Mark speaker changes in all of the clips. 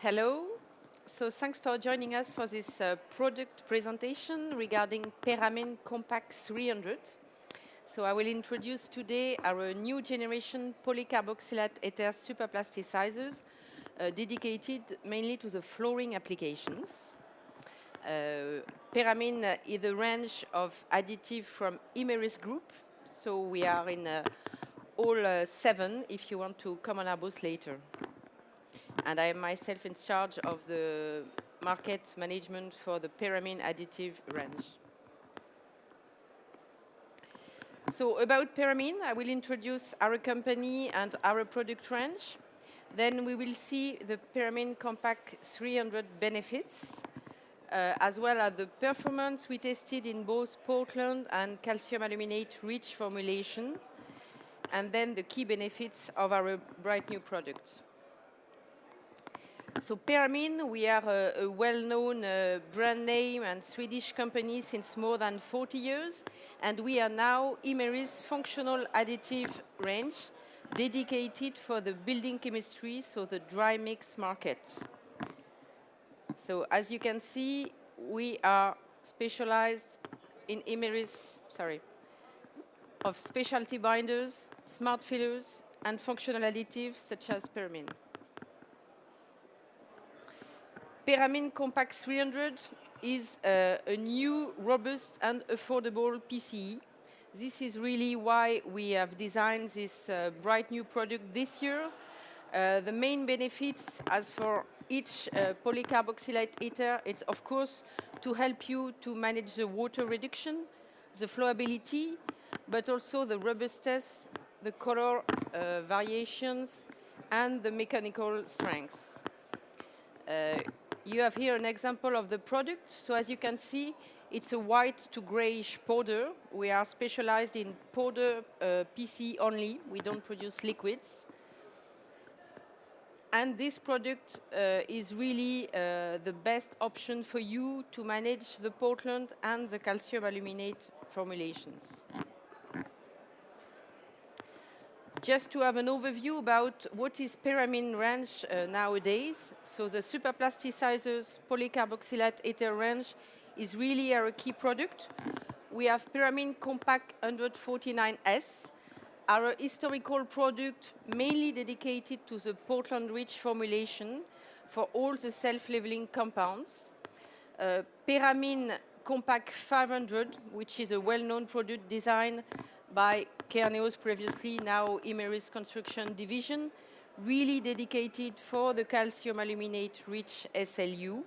Speaker 1: Hello. So thanks for joining us for this product presentation regarding Peramin Conpac 300. So I will introduce today our new generation polycarboxylate ether superplasticizers dedicated mainly to the flooring applications. Peramin is a range of additive from Imerys group. So we are in all 7 if you want to come on our booth later. And I am myself in charge of the market management for the Peramin additive range. So about Peramin, I will introduce our company and our product range. Then we will see the Peramin Conpac 300 benefits, as well as the performance we tested in both Portland and calcium aluminate rich formulation, and then the key benefits of our bright new products. So Peramin, we are a well-known brand name and Swedish company since more than 40 years, and we are now Imerys functional additive range dedicated for the building chemistry, so the dry mix market. So as you can see, we are specialized in Imerys, of specialty binders, smart fillers, and functional additives such as Peramin. Peramin Conpac 300 is a new, robust, and affordable PCE. This is really why we have designed this bright new product this year. The main benefits, as for each polycarboxylate ether, it's of course to help you to manage the water reduction, the flowability, but also the robustness, the color variations, and the mechanical strengths. You have here an example of the product. So as you can see, it's a white to grayish powder. We are specialized in powder PC only. We don't produce liquids. And this product is really the best option for you to manage the Portland and the calcium aluminate formulations. Just to have an overview about what is Peramin range nowadays. So the superplasticizers polycarboxylate ether range is really our key product. We have Peramin Conpac 149S, our historical product mainly dedicated to the Portland-rich formulation for all the self-leveling compounds. Peramin Conpac 500, which is a well-known product designed by Kerneos previously, now Imerys Construction Division, really dedicated for the calcium aluminate rich SLU.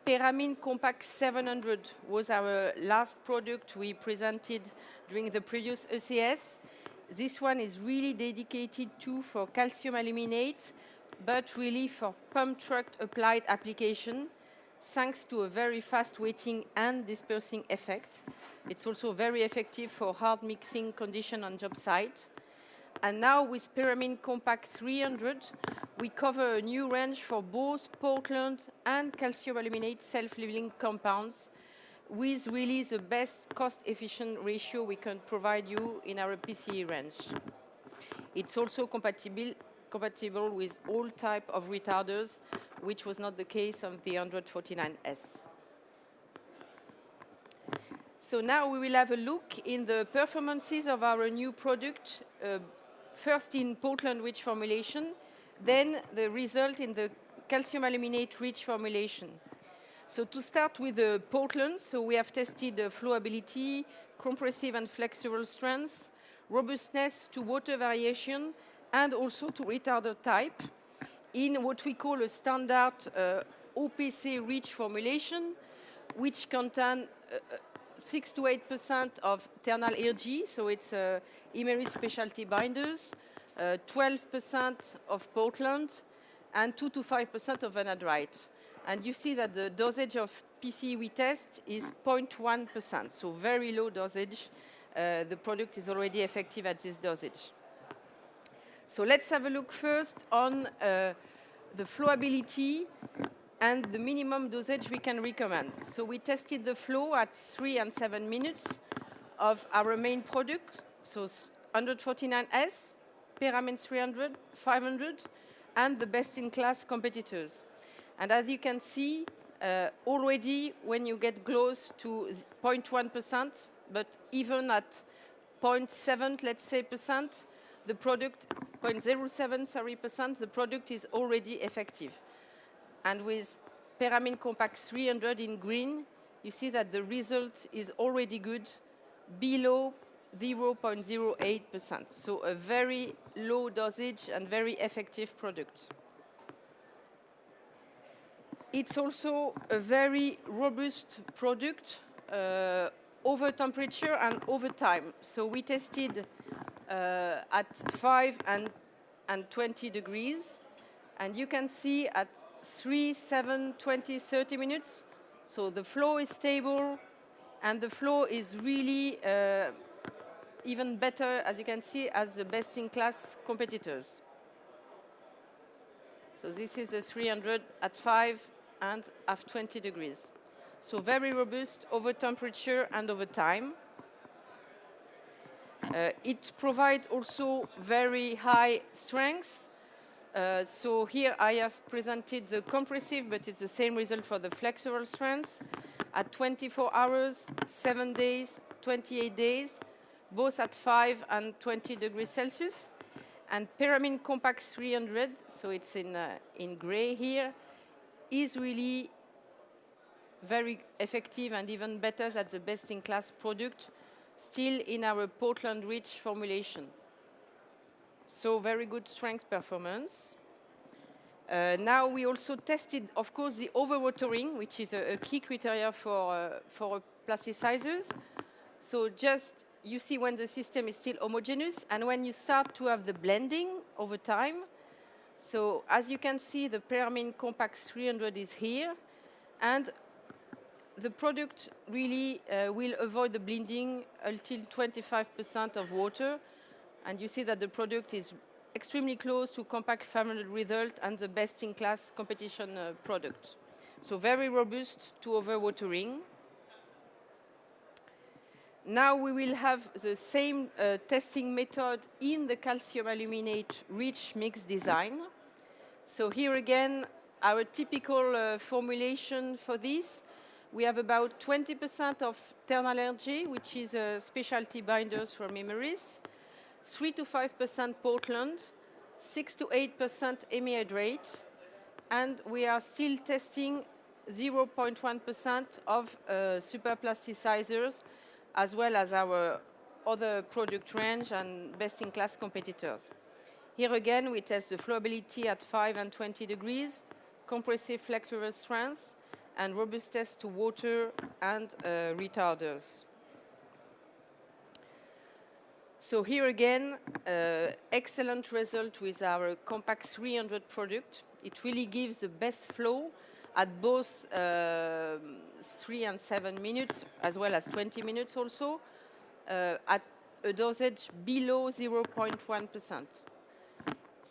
Speaker 1: Peramin Conpac 700 was our last product we presented during the previous ECS. This one is really dedicated for calcium aluminate, but really for pump truck applied application, thanks to a very fast wetting and dispersing effect. It's also very effective for hard mixing condition on job sites. And now with Peramin Conpac 300, we cover a new range for both Portland and calcium aluminate self-leveling compounds with really the best cost-efficient ratio we can provide you in our PCE range. It's also compatible with all type of retarders, which was not the case of the 149S. So now we will have a look in the performances of our new product, first in Portland-rich formulation, then the result in the calcium aluminate-rich formulation. So to start with the Portland, so we have tested the flowability, compressive and flexible strength, robustness to water variation, and also to retarder type in what we call a standard OPC-rich formulation, which contain 6 to 8% of ternal ERG, so it's Imerys specialty binders, 12% of Portland, and 2 to 5% of anhydrite. And you see that the dosage of PCE we test is 0.1%, so very low dosage. The product is already effective at this dosage. So let's have a look first on the flowability and the minimum dosage we can recommend. So we tested the flow at 3 and 7 minutes of our main product, so 149S, Peramin 300, 500, and the best-in-class competitors. And as you can see, already when you get close to 0.1%, but even at 0.7, let's say, percent, the product, 0.07, sorry, percent, the product is already effective. And with Peramin Conpac 300 in green, you see that the result is already good, below 0.08%. So a very low dosage and very effective product. It's also a very robust product over temperature and over time. So we tested at 5 and 20 degrees. And you can see at 3, 7, 20, 30 minutes. So the flow is stable, and the flow is really even better, as you can see, as the best-in-class competitors. So this is a 300 at 5 and at 20 degrees. So very robust over temperature and over time. It provides also very high strength. So here I have presented the compressive, but it's the same result for the flexural strength at 24 hours, 7 days, 28 days, both at 5 and 20 degrees Celsius. And Peramin Conpac 300, so it's in gray here, is really very effective and even better than the best-in-class product, still in our Portland-rich formulation. So very good strength performance. Now we also tested, of course, the overwatering, which is a key criteria for plasticizers. So just you see when the system is still homogeneous and when you start to have the blending over time. So as you can see, the Peramin Conpac 300 is here, and the product really will avoid the blending until 25% of water. And you see that the product is extremely close to Conpac 500 result and the best-in-class competition product. So very robust to overwatering. Now we will have the same testing method in the calcium aluminate rich mix design. So here again, our typical formulation for this. We have about 20% of thermal energy, which is specialty binders from Imerys, 3 to 5% Portland, 6 to 8% hemihydrate, and we are still testing 0.1% of superplasticizers, as well as our other product range and best-in-class competitors. Here again, we test the flowability at 5 and 20 degrees, compressive flexural strength, and robustness to water and retarders. So here again, excellent result with our Conpac 300 product. It really gives the best flow at both 3 and 7 minutes, as well as 20 minutes also, at a dosage below 0.1%.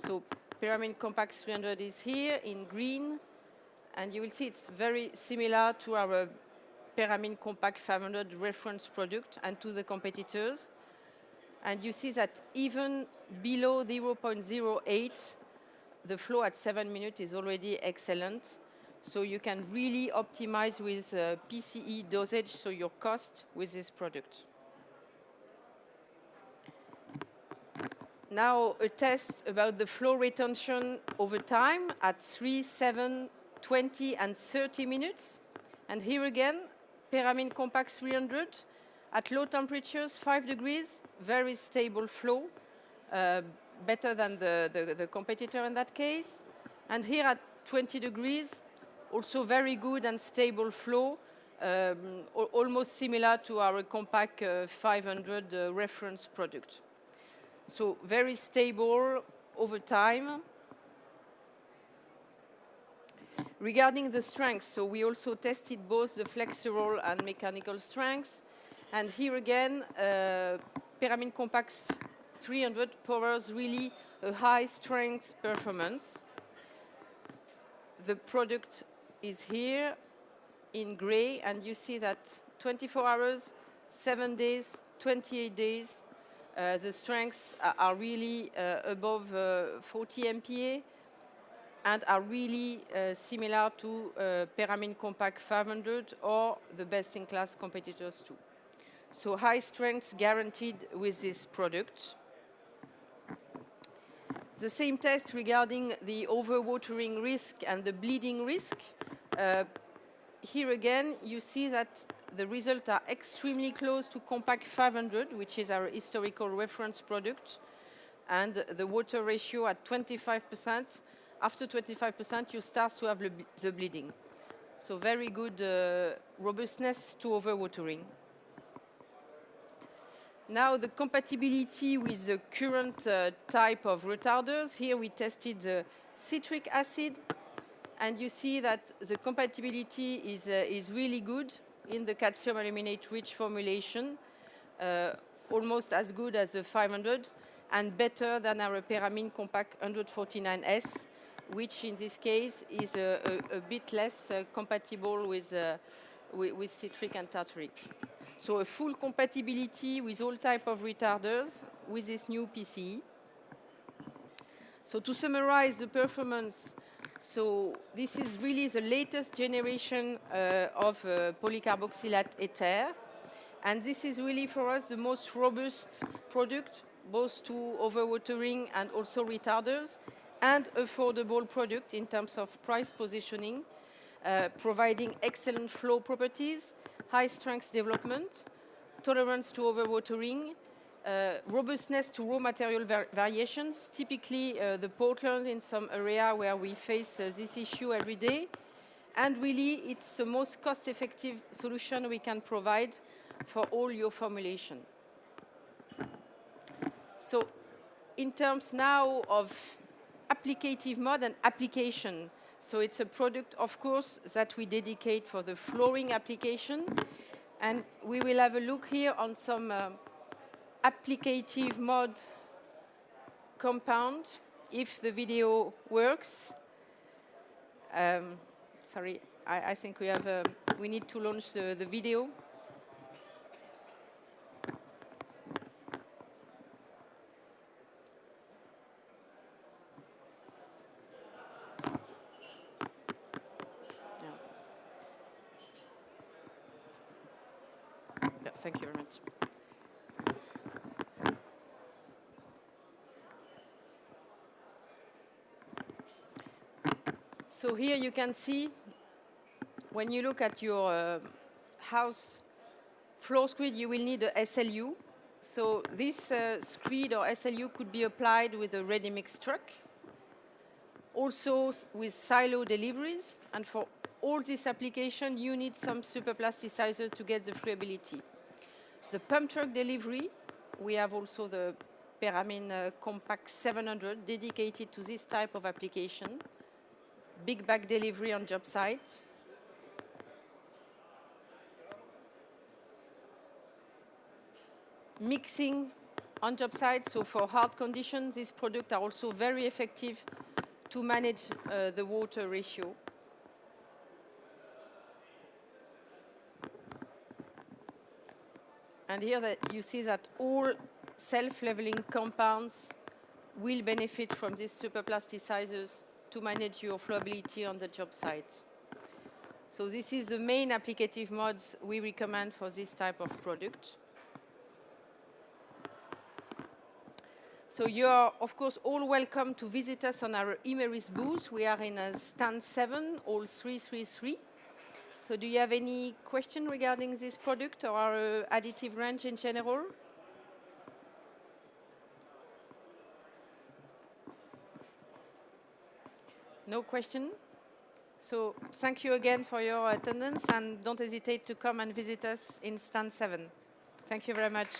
Speaker 1: So Peramin Conpac 300 is here in green, and you will see it's very similar to our Peramin Conpac 500 reference product and to the competitors. And you see that even below 0.08, the flow at 7 minutes is already excellent. So you can really optimize with PCE dosage, so your cost with this product. Now a test about the flow retention over time at 3, 7, 20 and 30 minutes. And here again, Peramin Conpac 300 at low temperatures, 5 degrees, very stable flow, better than the competitor in that case. And here at 20 degrees, also very good and stable flow, almost similar to our Conpac 500 reference product. So very stable over time. Regarding the strength, so we also tested both the flexural and mechanical strengths. And here again, Peramin Conpac 300 powers really a high strength performance. The product is here in gray, and you see that 24 hours, 7 days, 28 days, the strengths are really above 40 MPa, and are really similar to Peramin Conpac 500 or the best-in-class competitors too. So high strength guaranteed with this product. The same test regarding the overwatering risk and the bleeding risk. Here again, you see that the results are extremely close to Conpac 500, which is our historical reference product, and the water ratio at 25%. After 25%, you start to have the bleeding. So very good robustness to overwatering. Now the compatibility with the current type of retarders. Here we tested the citric acid, and you see that the compatibility is really good in the calcium aluminate rich formulation, almost as good as the 500, and better than our Peramin Conpac 149S, which in this case is a bit less compatible with citric and tartaric. So a full compatibility with all type of retarders with this new PCE. So to summarize the performance, so this is really the latest generation of polycarboxylate ether. And this is really for us the most robust product, both to overwatering and also retarders, and affordable product in terms of price positioning, providing excellent flow properties, high strength development, tolerance to overwatering, robustness to raw material variations, typically the Portland in some area where we face this issue every day. And really, it's the most cost-effective solution we can provide for all your formulation. So in terms now of applicative mode and application, so it's a product, of course, that we dedicate for the flooring application. And we will have a look here on some applicative mode compound, if the video works. Sorry, I think we need to launch the video. Thank you very much. So here you can see, when you look at your house floor screed, you will need a SLU. So this screed or SLU could be applied with a ready-mix truck, also with silo deliveries. And for all this application, you need some superplasticizer to get the fluidity. The pump truck delivery, we have also the Peramin Conpac 700 dedicated to this type of application. Big bag delivery on job site. Mixing on job site, so for hard conditions, these products are also very effective to manage the water ratio. And here that you see that all self-leveling compounds will benefit from these superplasticizers to manage your flowability on the job site. So this is the main applicative modes we recommend for this type of product. So you are, of course, all welcome to visit us on our Imerys booth. We are in stand 7, all 333. So do you have any question regarding this product or our additive range in general? No question? So thank you again for your attendance, and don't hesitate to come and visit us in stand 7. Thank you very much.